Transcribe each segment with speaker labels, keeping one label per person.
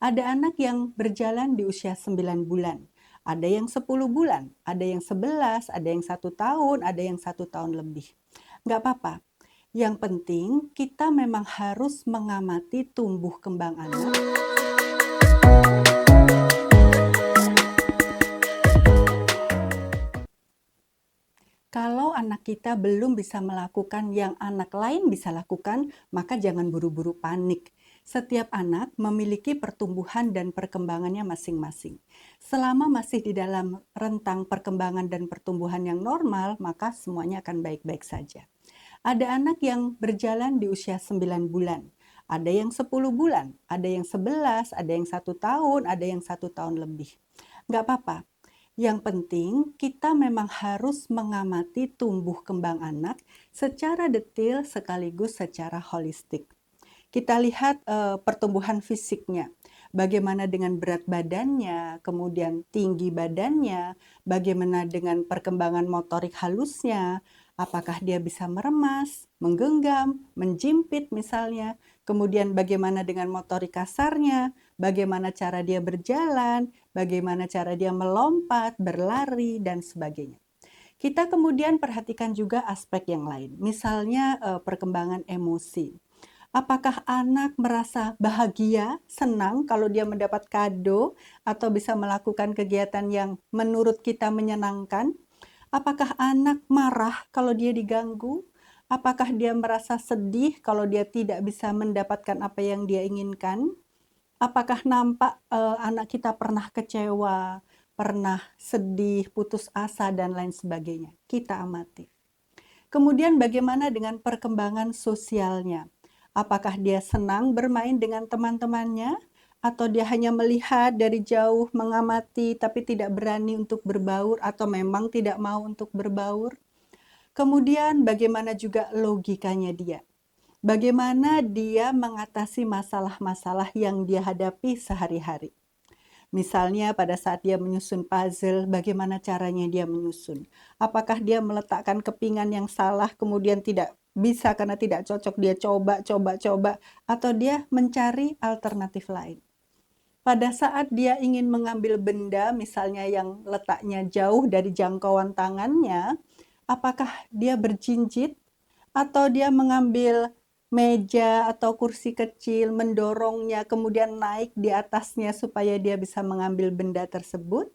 Speaker 1: Ada anak yang berjalan di usia 9 bulan, ada yang 10 bulan, ada yang 11, ada yang 1 tahun, ada yang 1 tahun lebih. Nggak apa-apa, yang penting kita memang harus mengamati tumbuh kembang anak. Kalau anak kita belum bisa melakukan yang anak lain bisa lakukan, maka jangan buru-buru panik. Setiap anak memiliki pertumbuhan dan perkembangannya masing-masing. Selama masih di dalam rentang perkembangan dan pertumbuhan yang normal, maka semuanya akan baik-baik saja. Ada anak yang berjalan di usia 9 bulan, ada yang 10 bulan, ada yang 11, ada yang 1 tahun, ada yang 1 tahun lebih. Nggak apa-apa, yang penting kita memang harus mengamati tumbuh kembang anak secara detail sekaligus secara holistik. Kita lihat pertumbuhan fisiknya, bagaimana dengan berat badannya, kemudian tinggi badannya, bagaimana dengan perkembangan motorik halusnya, apakah dia bisa meremas, menggenggam, menjimpit misalnya, kemudian bagaimana dengan motorik kasarnya, bagaimana cara dia berjalan, bagaimana cara dia melompat, berlari, dan sebagainya. Kita kemudian perhatikan juga aspek yang lain, misalnya perkembangan emosi. Apakah anak merasa bahagia, senang kalau dia mendapat kado atau bisa melakukan kegiatan yang menurut kita menyenangkan? Apakah anak marah kalau dia diganggu? Apakah dia merasa sedih kalau dia tidak bisa mendapatkan apa yang dia inginkan? Apakah nampak anak kita pernah kecewa, pernah sedih, putus asa, dan lain sebagainya? Kita amati. Kemudian bagaimana dengan perkembangan sosialnya? Apakah dia senang bermain dengan teman-temannya? Atau dia hanya melihat dari jauh, mengamati, tapi tidak berani untuk berbaur atau memang tidak mau untuk berbaur? Kemudian bagaimana juga logikanya dia? Bagaimana dia mengatasi masalah-masalah yang dia hadapi sehari-hari? Misalnya pada saat dia menyusun puzzle, bagaimana caranya dia menyusun? Apakah dia meletakkan kepingan yang salah kemudian tidak bisa karena tidak cocok, dia coba, atau dia mencari alternatif lain? Pada saat dia ingin mengambil benda misalnya yang letaknya jauh dari jangkauan tangannya, apakah dia berjinjit atau dia mengambil meja atau kursi kecil, mendorongnya, kemudian naik di atasnya supaya dia bisa mengambil benda tersebut?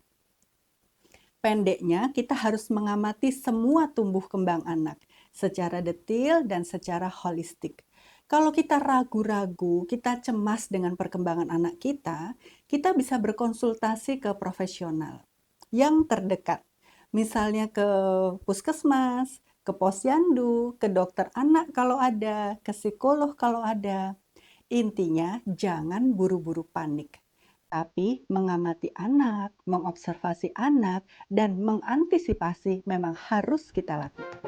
Speaker 1: Pendeknya, kita harus mengamati semua tumbuh kembang anak secara detail dan secara holistik. Kalau kita ragu-ragu, kita cemas dengan perkembangan anak kita bisa berkonsultasi ke profesional yang terdekat. Misalnya ke puskesmas, ke posyandu, ke dokter anak kalau ada, ke psikolog kalau ada. Intinya jangan buru-buru panik, tapi mengamati anak, mengobservasi anak, dan mengantisipasi memang harus kita lakukan.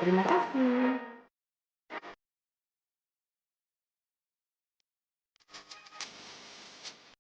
Speaker 1: Terima kasih.